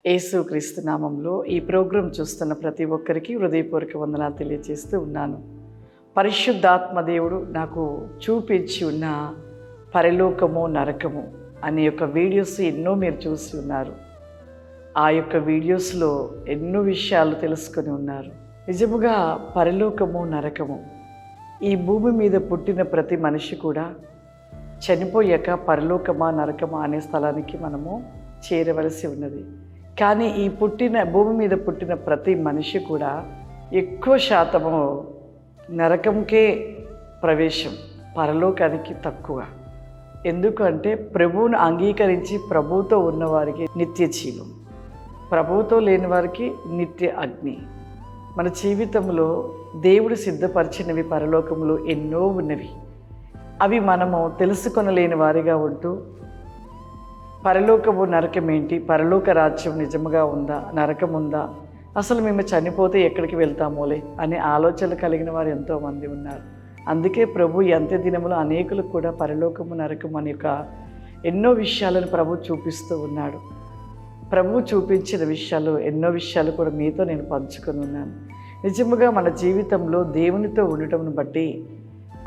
యేసుక్రీస్తు నామంలో ఈ ప్రోగ్రాం చూస్తున్న ప్రతి ఒక్కరికి హృదయపూర్వక వందనాలు తెలియజేస్తూ ఉన్నాను. పరిశుద్ధాత్మ దేవుడు నాకు చూపించి ఉన్న పరలోకము నరకము అనే యొక్క వీడియోస్ ఎన్నో మీరు చూసి ఉన్నారు. ఆ యొక్క వీడియోస్లో ఎన్నో విషయాలు తెలుసుకొని ఉన్నారు. నిజముగా పరలోకము నరకము, ఈ భూమి మీద పుట్టిన ప్రతి మనిషి కూడా చనిపోయాక పరలోకమా నరకమా అనే స్థలానికి మనము చేరవలసి ఉన్నది. కానీ ఈ భూమి మీద పుట్టిన ప్రతి మనిషి కూడా ఎక్కువ శాతము నరకంకే ప్రవేశం, పరలోకానికి తక్కువ. ఎందుకంటే ప్రభువును అంగీకరించి ప్రభువుతో ఉన్నవారికి నిత్య జీవం, ప్రభువుతో లేని వారికి నిత్య అగ్ని. మన జీవితంలో దేవుడు సిద్ధపరిచినవి పరలోకములో ఎన్నో ఉన్నవి. అవి మనము తెలుసుకొనలేని వారిగా ఉంటూ పరలోకము నరకం ఏంటి, పరలోక రాజ్యం నిజముగా ఉందా, నరకం ఉందా, అసలు మేము చనిపోతే ఎక్కడికి వెళ్తామోలే అనే ఆలోచనలు కలిగిన వారు ఎంతోమంది ఉన్నారు. అందుకే ప్రభు ఈ అంత్య దినములో అనేకులకు కూడా పరలోకము నరకము అనే యొక్క ఎన్నో విషయాలను ప్రభు చూపిస్తూ ఉన్నాడు. ప్రభు చూపించిన విషయాలు ఎన్నో విషయాలు కూడా మీతో నేను పంచుకొని ఉన్నాను. నిజముగా మన జీవితంలో దేవునితో ఉండటంను బట్టి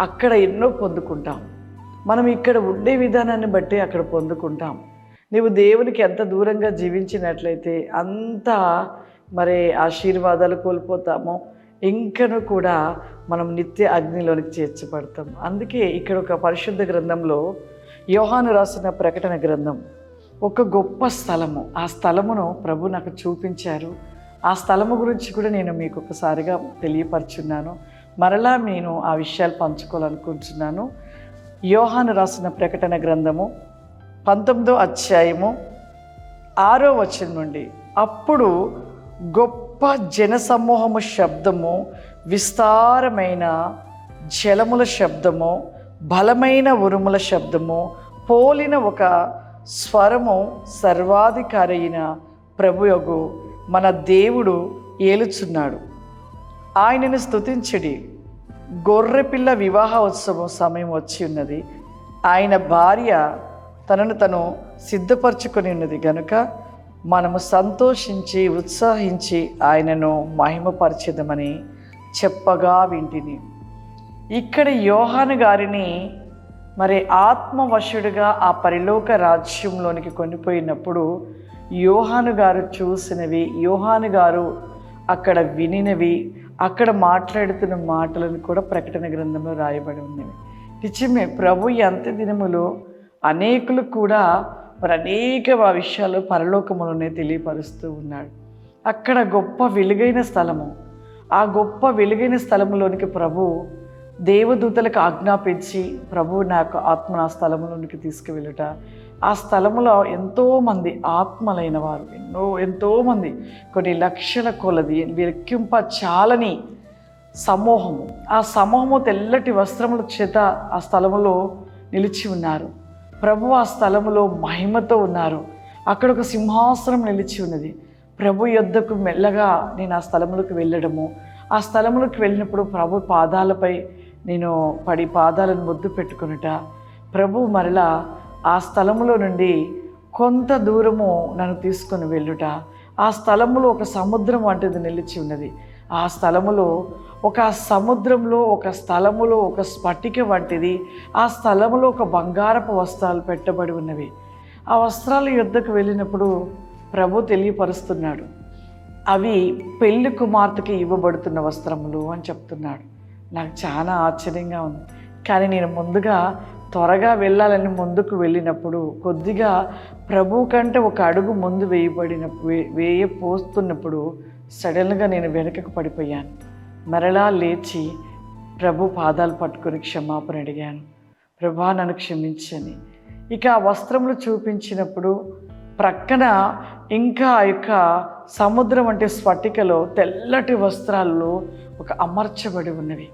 అక్కడ ఎన్నో పొందుకుంటాం. మనం ఇక్కడ ఉండే విధానాన్ని బట్టి అక్కడ పొందుకుంటాం. నీవు దేవునికి ఎంత దూరంగా జీవించినట్లయితే అంత మరి ఆశీర్వాదాలు కోల్పోతామో, ఇంకను కూడా మనం నిత్య అగ్నిలోనికి చేర్చబడతాం. అందుకే ఇక్కడ ఒక పరిశుద్ధ గ్రంథంలో యోహాను రాసిన ప్రకటన గ్రంథం ఒక గొప్ప స్థలము, ఆ స్థలమును ప్రభు నాకు చూపించారు. ఆ స్థలము గురించి కూడా నేను మీకు ఒకసారిగా తెలియపరుచున్నాను. మరలా నేను ఆ విషయాలు పంచుకోవాలనుకుంటున్నాను. యోహాను రాసిన ప్రకటన గ్రంథము 19వ అధ్యాయము 6వ వచనం నుండి, అప్పుడు గొప్ప జనసమూహము శబ్దము, విస్తారమైన జలముల శబ్దము, బలమైన ఉరుముల శబ్దము పోలిన ఒక స్వరము సర్వాధికారి అయిన ప్రభుయగు మన దేవుడు ఏలుచున్నాడు. ఆయనను స్తుతించుడి, గొర్రెపిల్ల వివాహ ఉత్సవం సమయం వచ్చి ఉన్నది, ఆయన భార్య తనను తను సిద్ధపరచుకొని ఉన్నది గనుక మనము సంతోషించి ఉత్సాహించి ఆయనను మహిమపరచెదమని చెప్పగా వింటిని. ఇక్కడ యోహాను గారిని మరి ఆత్మవశుడిగా ఆ పరలోక రాజ్యంలోనికి కొనిపోయినప్పుడు యోహాను గారు చూసినవి, యోహాను గారు అక్కడ వినినవి, అక్కడ మాట్లాడుతున్న మాటలను కూడా ప్రకటన గ్రంథంలో రాయబడి ఉన్నవి. నిజమే, ప్రభు ఈ అంత్య దినములో అనేకులు కూడా మరి అనేక విషయాలు పరలోకములోనే తెలియపరుస్తూ ఉన్నాడు. అక్కడ గొప్ప వెలుగైన స్థలము, ఆ గొప్ప వెలుగైన స్థలములోనికి ప్రభు దేవదూతలకు ఆజ్ఞాపించి ప్రభు నాకు ఆత్మ ఆ స్థలములోనికి తీసుకువెళ్ళుట. ఆ స్థలములో ఎంతోమంది ఆత్మలైన వారు, ఎంతోమంది కొన్ని లక్షల కొలది లెక్కింప చాలని సమూహము, ఆ సమూహము తెల్లటి వస్త్రముల చేత ఆ స్థలములో నిలిచి ఉన్నారు. ప్రభు ఆ స్థలములో మహిమతో ఉన్నారు. అక్కడ ఒక సింహాసనం నిలిచి ఉన్నది. ప్రభు యొద్దకు మెల్లగా నేను ఆ స్థలములకు వెళ్ళడము, ఆ స్థలములకు వెళ్ళినప్పుడు ప్రభు పాదాలపై నేను పడి పాదాలను ముద్దు పెట్టుకొనుట, ప్రభు మరలా ఆ స్థలములో నుండి కొంత దూరము నన్ను తీసుకొని వెళ్ళుట. ఆ స్థలములో ఒక సముద్రం వంటిది నిలిచి ఉన్నది. ఆ స్థలములో ఒక సముద్రంలో ఒక స్థలములో ఒక స్ఫటిక వంటిది, ఆ స్థలములో ఒక బంగారపు వస్త్రాలు పెట్టబడి ఉన్నవి. ఆ వస్త్రాల యుద్ధకు వెళ్ళినప్పుడు ప్రభు తెలియపరుస్తున్నాడు, అవి పెళ్లి కుమార్తెకి ఇవ్వబడుతున్న వస్త్రములు అని చెప్తున్నాడు. నాకు చాలా ఆశ్చర్యంగా ఉంది. కానీ నేను ముందుగా త్వరగా వెళ్ళాలని ముందుకు వెళ్ళినప్పుడు కొద్దిగా ప్రభు కంటే ఒక అడుగు ముందు వేయపోస్తున్నప్పుడు సడన్గా నేను వెనుకకు పడిపోయాను. మరలా లేచి ప్రభు పాదాలు పట్టుకొని క్షమాపణ అడిగాను. ప్రభా నన్ను క్షమించని. ఇక ఆ వస్త్రములు చూపించినప్పుడు ప్రక్కన ఇంకా ఆ యొక్క సముద్రం అంటే స్ఫటికలో తెల్లటి వస్త్రాల్లో ఒక అమర్చబడి ఉన్నవి.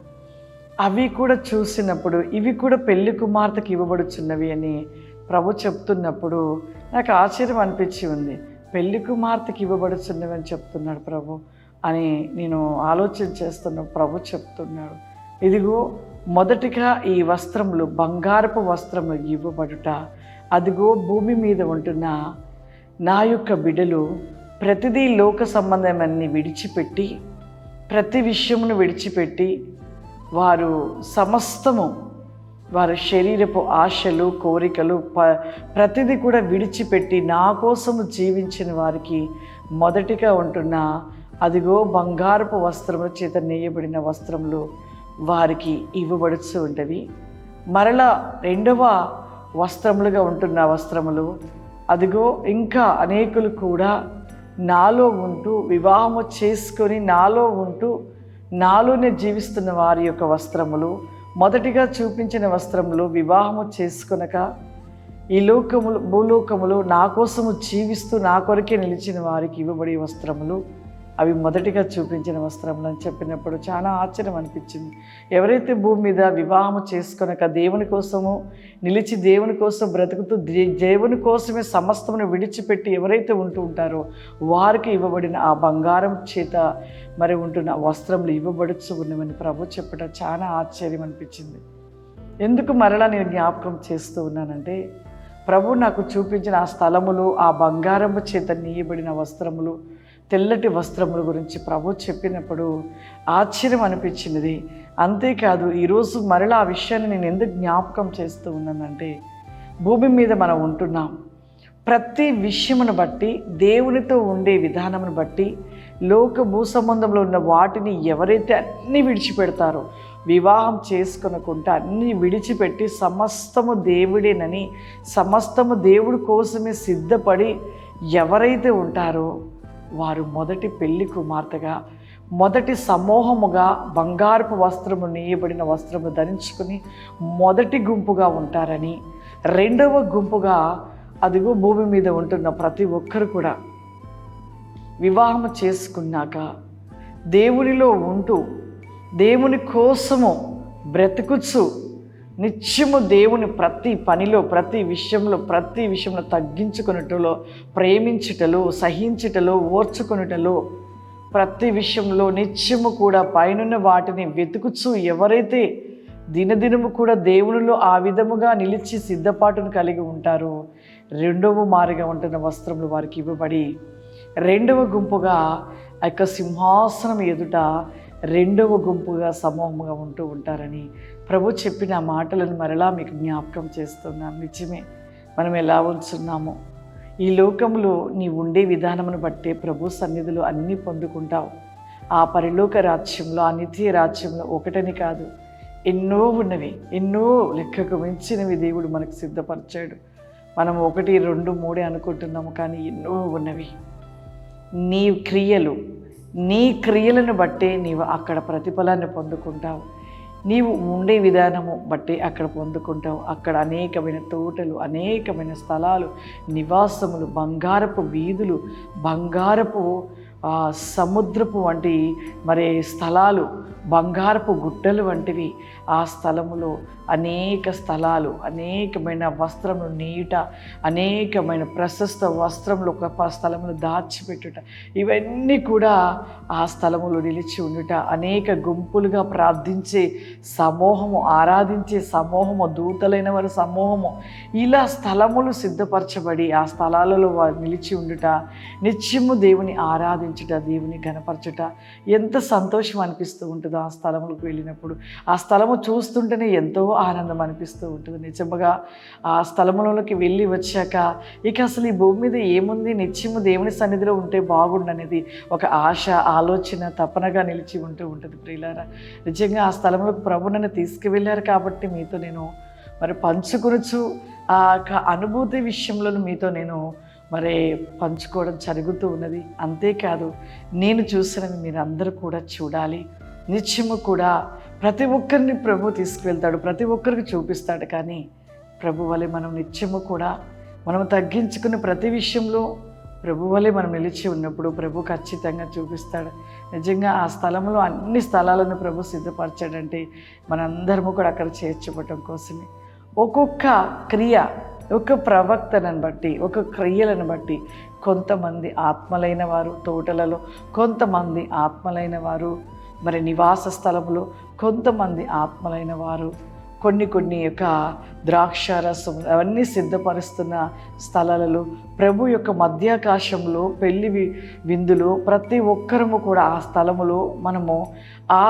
అవి కూడా చూసినప్పుడు ఇవి కూడా పెళ్లి కుమార్తెకి ఇవ్వబడుచున్నవి అని ప్రభు చెప్తున్నప్పుడు నాకు ఆశ్చర్యం అనిపించి ఉంది. పెళ్లి కుమార్తెకి ఇవ్వబడుచున్నవి అని చెప్తున్నాడు ప్రభు అని నేను ఆలోచన చేస్తున్న ప్రభు చెప్తున్నాడు. ఇదిగో మొదటిగా ఈ వస్త్రములు, బంగారపు వస్త్రములు ఇవ్వబడుట, అదిగో భూమి మీద ఉంటున్న నా యొక్క బిడ్డలు ప్రతిదీ లోక సంబంధమన్నీ విడిచిపెట్టి, ప్రతి విషయమును విడిచిపెట్టి వారు సమస్తము వారి శరీరపు ఆశలు, కోరికలు, ప్రతిదీ కూడా విడిచిపెట్టి నా కోసము జీవించిన వారికి మొదటిగా ఉంటున్న అదిగో బంగారపు వస్త్రముల చేత నేయబడిన వస్త్రములు వారికి ఇవ్వబడుతూ ఉంటవి. మరలా రెండవ వస్త్రములుగా ఉంటున్న వస్త్రములు అదిగో ఇంకా అనేకులు కూడా నాలో ఉంటూ వివాహము చేసుకొని నాలో ఉంటూ నాలోనే జీవిస్తున్న వారి యొక్క వస్త్రములు, మొదటిగా చూపించిన వస్త్రములు వివాహము చేసుకొనక ఈ లోకములు భూలోకములు నా కోసము జీవిస్తూ నా కొరకే నిలిచిన వారికి ఇవ్వబడే వస్త్రములు, అవి మొదటిగా చూపించిన వస్త్రములు అని చెప్పినప్పుడు చాలా ఆశ్చర్యం అనిపించింది. ఎవరైతే భూమి మీద వివాహము చేసుకొనక దేవుని కోసము నిలిచి దేవుని కోసం బ్రతుకుతూ దేవుని కోసమే సమస్తమును విడిచిపెట్టి ఎవరైతే ఉంటూ ఉంటారో వారికి ఇవ్వబడిన ఆ బంగారం చేత మరి ఉంటున్న వస్త్రములు ఇవ్వబడుచు ఉన్నవని ప్రభు చెప్పడం చాలా ఆశ్చర్యం అనిపించింది. ఎందుకు మరలా నేను జ్ఞాపకం చేస్తూ ఉన్నానంటే, ప్రభు నాకు చూపించిన ఆ స్థలములు, ఆ బంగారము చేత నీయబడిన వస్త్రములు, తెల్లటి వస్త్రముల గురించి ప్రభు చెప్పినప్పుడు ఆశ్చర్యం అనిపించినది. అంతేకాదు ఈరోజు మరలా ఆ విషయాన్ని నేను ఎందుకు జ్ఞాపకం చేస్తూ ఉన్నానంటే, భూమి మీద మనం ఉంటున్నాం. ప్రతి విషయమును బట్టి, దేవునితో ఉండే విధానమును బట్టి, లోక భూ సంబంధంలో ఉన్న వాటిని ఎవరైతే అన్నీ విడిచిపెడతారో, వివాహం చేసుకొనకుండా అన్నీ విడిచిపెట్టి సమస్తము దేవుడేనని, సమస్తము దేవుడి కోసమే సిద్ధపడి ఎవరైతే ఉంటారో వారు మొదటి పెళ్లి కుమార్తెగా, మొదటి సమూహముగా బంగారపు వస్త్రము నేయబడిన వస్త్రము ధరించుకుని మొదటి గుంపుగా ఉంటారని, రెండవ గుంపుగా అదిగో భూమి మీద ఉంటున్న ప్రతి ఒక్కరు కూడా వివాహము చేసుకున్నాక దేవునిలో ఉంటూ దేవుని కోసము బ్రతుకుచు నిత్యము దేవుని ప్రతి పనిలో, ప్రతి విషయంలో తగ్గించుకొనుటలో, ప్రేమించుటలో, సహించుటలో, ఓర్చుకొనుటలో, ప్రతి విషయంలో నిత్యము కూడా పైనున్న వాటిని వెతుకుచు ఎవరైతే దినదినము కూడా దేవునిలో ఆ విధముగా నిలిచి సిద్ధపాటును కలిగి ఉంటారో రెండవ మారిగా ఉంటున్న వస్త్రములు వారికి ఇవ్వబడి రెండవ గుంపుగా ఆ యొక్క సింహాసనం ఎదుట రెండవ గుంపుగా సమూహముగా ఉంటూ ఉంటారని ప్రభు చెప్పిన మాటలను మరలా మీకు జ్ఞాపకం చేస్తున్నాను. నిజమే, మనం ఎలా ఉంచున్నామో ఈ లోకంలో నీ ఉండే విధానమును బట్టే ప్రభు సన్నిధిలో అన్నీ పొందుకుంటావు. ఆ పరలోక రాజ్యంలో, ఆ నిత్య రాజ్యంలో ఒకటని కాదు, ఎన్నో ఉన్నవి, ఎన్నో లెక్కకు మించినవి దేవుడు మనకు సిద్ధపరిచాడు. మనం 1, 2, 3 అనుకుంటున్నాము, కానీ ఎన్నో ఉన్నవి. నీ క్రియలను బట్టే నీవు అక్కడ ప్రతిఫలాన్ని పొందుకుంటావు. నీవు ఉండే విధానము బట్టి అక్కడ పొందుకుంటావు. అక్కడ అనేకమైన తోటలు, అనేకమైన స్థలాలు, నివాసములు, బంగారపు వీధులు, బంగారపు సముద్రపు వంటి మరి స్థలాలు, బంగారపు గుట్టలు వంటివి. ఆ స్థలములో అనేక స్థలాలు, అనేకమైన వస్త్రములు నీట, అనేకమైన ప్రశస్త వస్త్రములు ఒక స్థలములు దాచిపెట్టుట, ఇవన్నీ కూడా ఆ స్థలములో నిలిచి ఉండుట, అనేక గుంపులుగా ప్రార్థించే సమూహము, ఆరాధించే సమూహము, దూతలైన వారి సమూహము, ఇలా స్థలములు సిద్ధపరచబడి ఆ స్థలాలలో నిలిచి ఉండుట, నిత్యము దేవుని ఆరాధించుట, దేవుని గణపరచుట, ఎంత సంతోషం అనిపిస్తూ ఉంటుందో ఆ స్థలములకు వెళ్ళినప్పుడు. ఆ స్థలము చూస్తుంటేనే ఎంతో ఆనందం అనిపిస్తూ ఉంటుంది. నిజముగా ఆ స్థలములలోకి వెళ్ళి వచ్చాక ఇక అసలు ఈ భూమి మీద ఏముంది, నిత్యము దేవుని సన్నిధిలో ఉంటే బాగుండనేది ఒక ఆశ, ఆలోచన, తపనగా నిలిచి ఉంటూ ఉంటుంది. ప్రియులారా, నిజంగా ఆ స్థలంలోకి ప్రభు నన్ను తీసుకువెళ్ళారు కాబట్టి మీతో నేను మరి పంచుకొనొచ్చు. ఆ అనుభూతి విషయంలో మీతో నేను మరి పంచుకోవడం జరుగుతూ ఉన్నది. అంతేకాదు, నేను చూసినవి మీరు అందరూ కూడా చూడాలి. నిత్యము కూడా ప్రతి ఒక్కరిని ప్రభు తీసుకువెళ్తాడు, ప్రతి ఒక్కరికి చూపిస్తాడు. కానీ ప్రభు వలె మనం నిత్యము కూడా మనం తగ్గించుకున్న ప్రతి విషయంలో ప్రభు వలె మనం నిలిచి ఉన్నప్పుడు ప్రభు ఖచ్చితంగా చూపిస్తాడు. నిజంగా ఆ స్థలంలో అన్ని స్థలాలను ప్రభు సిద్ధపరచాడంటే మనందరము కూడా అక్కడ చేర్చబడటం కోసమే. ఒక్కొక్క క్రియ, ఒక ప్రవక్తలను బట్టి, ఒక క్రియలను బట్టి కొంతమంది ఆత్మలైన వారు తోటలలో, కొంతమంది ఆత్మలైన వారు మరి నివాస స్థలములో, కొంతమంది ఆత్మలైన వారు కొన్ని యొక్క ద్రాక్షారసం అవన్నీ సిద్ధపరుస్తున్న స్థలాలలో ప్రభు యొక్క మధ్యాకాశంలో పెళ్లి విందులో ప్రతి ఒక్కరము కూడా ఆ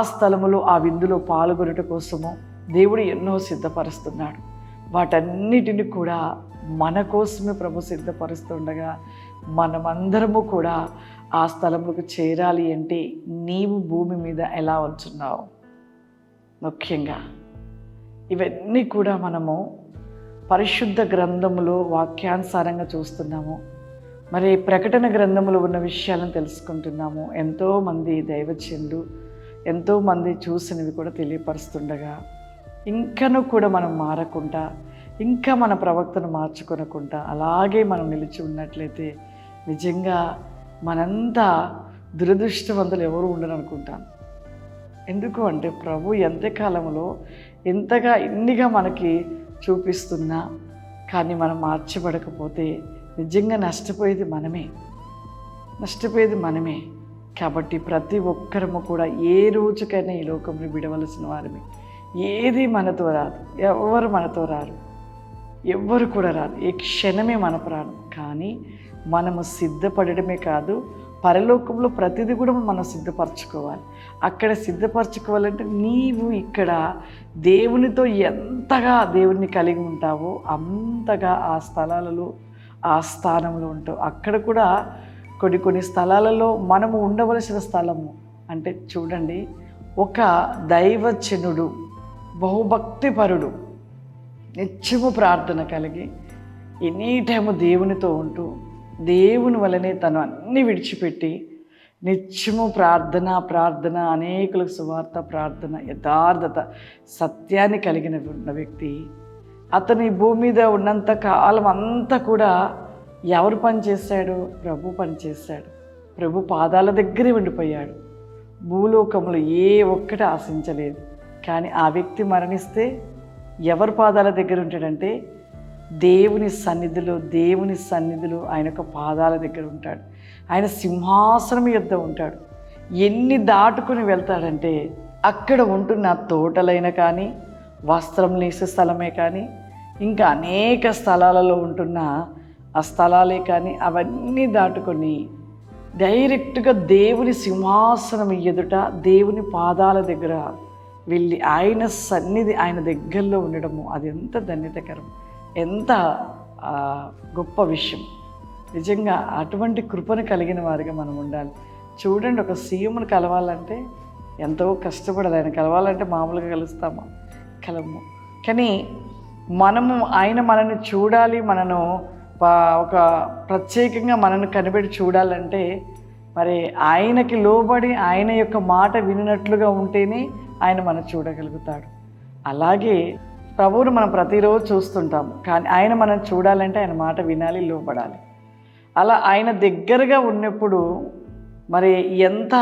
స్థలములో ఆ విందులో పాల్గొనట కోసము దేవుడు ఎన్నో సిద్ధపరుస్తున్నాడు. వాటన్నిటిని కూడా మన కోసమే ప్రభు సిద్ధపరుస్తుండగా మనమందరము కూడా ఆ స్థలములకు చేరాలి అంటే నీవు భూమి మీద ఎలా ఉంటున్నావు? ముఖ్యంగా ఇవన్నీ కూడా మనము పరిశుద్ధ గ్రంథములో వాక్యానుసారంగా చూస్తున్నాము. మరి ప్రకటన గ్రంథములో ఉన్న విషయాలను తెలుసుకుంటున్నాము. ఎంతోమంది దైవజనులు ఎంతోమంది చూసినవి కూడా తెలియపరుస్తుండగా ఇంకనూ కూడా మనం మారకుండా, ఇంకా మన ప్రవక్తను మార్చుకొనకుండా అలాగే మనం నిలిచి ఉన్నట్లయితే నిజంగా మనంతా దురదృష్టవంతులు ఎవరు ఉండరు అనుకుంటాను. ఎందుకు అంటే ప్రభు ఎంతకాలంలో ఇన్నిగా మనకి చూపిస్తున్నా కానీ మనం మార్చబడకపోతే నిజంగా నష్టపోయేది మనమే. కాబట్టి ప్రతి ఒక్కరము కూడా ఏ రోజుకైనా ఈ లోకంలో విడవలసిన వారమే. ఏది మనతో రాదు, ఎవరు మనతో రారు, ఎవ్వరు కూడా రాదు. ఈ క్షణమే మన ప్రాణం. కానీ మనము సిద్ధపడటమే కాదు, పరలోకంలో ప్రతిదీ కూడా మనం సిద్ధపరచుకోవాలి. అక్కడ సిద్ధపరచుకోవాలంటే నీవు ఇక్కడ దేవునితో ఎంతగా దేవుణ్ణి కలిగి ఉంటావో అంతగా ఆ స్థలాలలో ఆ స్థానంలో ఉంటావు. అక్కడ కూడా కొన్ని స్థలాలలో మనము ఉండవలసిన స్థలము అంటే చూడండి, ఒక దైవజనుడు బహుభక్తిపరుడు నిత్యము ప్రార్థన కలిగి ఎనీ టైము దేవునితో ఉంటూ దేవుని వలనే తను అన్నీ విడిచిపెట్టి నిత్యము ప్రార్థన అనేకులకు సువార్త ప్రార్థన యథార్థత సత్యాన్ని కలిగిన ఉన్న వ్యక్తి. అతను ఈ భూమి మీద ఉన్నంత కాలం అంతా కూడా ఎవరు పని చేశాడు? ప్రభు పని చేశాడు. ప్రభు పాదాల దగ్గరే ఉండిపోయాడు. భూలోకంలో ఏ ఒక్కటి ఆశించలేదు. కానీ ఆ వ్యక్తి మరణిస్తే ఎవరి పాదాల దగ్గర ఉంటాడంటే దేవుని సన్నిధిలో ఆయన యొక్క పాదాల దగ్గర ఉంటాడు. ఆయన సింహాసనం యొద్ద ఉంటాడు. ఎన్ని దాటుకుని వెళ్తాడంటే అక్కడ ఉంటున్న తోటలైనా కానీ, వస్త్రం నేసే స్థలమే కానీ, ఇంకా అనేక స్థలాలలో ఉంటున్న ఆ స్థలాలే కానీ అవన్నీ దాటుకొని డైరెక్ట్గా దేవుని సింహాసనం ఎదుట దేవుని పాదాల దగ్గర వెళ్ళి ఆయన సన్నిధి ఆయన దగ్గరలో ఉండడము అది ఎంత ధన్యతకరం, ఎంత గొప్ప విషయం. నిజంగా అటువంటి కృపను కలిగిన వారిగా మనం ఉండాలి. చూడండి, ఒక సీఎంను కలవాలంటే ఎంతో కష్టపడాలి. ఆయన కలవాలంటే మామూలుగా కలము. కానీ ఆయన మనల్ని చూడాలి, మనను ఒక ప్రత్యేకంగా మనల్ని కనిపెట్టి చూడాలంటే మరి ఆయనకి లోబడి ఆయన యొక్క మాట వినినట్లుగా ఉంటేనే ఆయన మనం చూడగలుగుతాడు. అలాగే ప్రభువును మనం ప్రతిరోజు చూస్తుంటాం, కానీ ఆయన మనం చూడాలంటే ఆయన మాట వినాలి, లోబడాలి. అలా ఆయన దగ్గరగా ఉన్నప్పుడు మరి ఎంత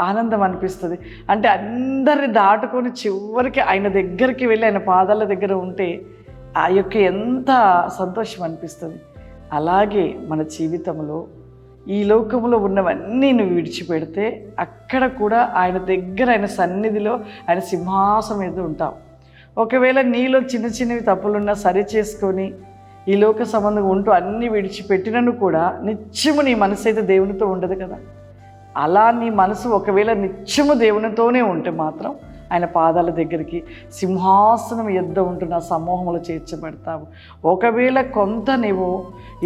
ఆనందం అనిపిస్తుంది అంటే అందరిని దాటుకొని చివరికి ఆయన దగ్గరికి వెళ్ళి ఆయన పాదాల దగ్గర ఉంటే ఆ యొక్క ఎంత సంతోషం అనిపిస్తుంది. అలాగే మన జీవితంలో ఈ లోకంలో ఉన్నవన్నీ నువ్వు విడిచిపెడితే అక్కడ కూడా ఆయన దగ్గర ఆయన సన్నిధిలో ఆయన సింహాసనం మీద ఉంటావు. ఒకవేళ నీలో చిన్నవి తప్పులున్నా సరి చేసుకొని ఈ లోక సంబంధంగా ఉంటూ అన్నీ విడిచిపెట్టినను కూడా నిత్యము నీ మనసు అయితే దేవునితో ఉండదు కదా. అలా నీ మనసు ఒకవేళ నిత్యము దేవునితోనే ఉంటే మాత్రం ఆయన పాదాల దగ్గరికి సింహాసనం యొద్ద ఉంటున్న సమూహంలో చేర్చబడతావు. ఒకవేళ కొంత నీవు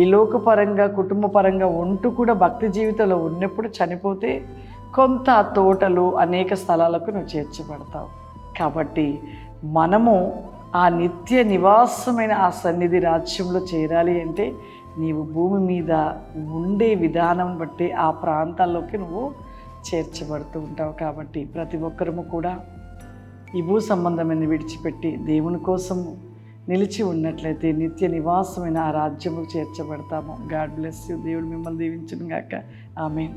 ఈ లోకపరంగా కుటుంబపరంగా ఉంటూ కూడా భక్తి జీవితంలో ఉన్నప్పుడు చనిపోతే కొంత తోటలు అనేక స్థలాలకు నువ్వు చేర్చబడతావు. కాబట్టి మనము ఆ నిత్య నివాసమైన ఆ సన్నిధి రాజ్యంలో చేరాలి అంటే నీవు భూమి మీద ఉండే విధానం బట్టి ఆ ప్రాంతాల్లోకి నువ్వు చేర్చబడుతూ ఉంటావు. కాబట్టి ప్రతి ఒక్కరము కూడా ఈ భూ సంబంధమైన విడిచిపెట్టి దేవుని కోసం నిలిచి ఉన్నట్లయితే నిత్య నివాసమైన ఆ రాజ్యము చేర్చబడతాము. God bless you. దేవుడు మిమ్మల్ని దీవించును గాక. ఆమేన్.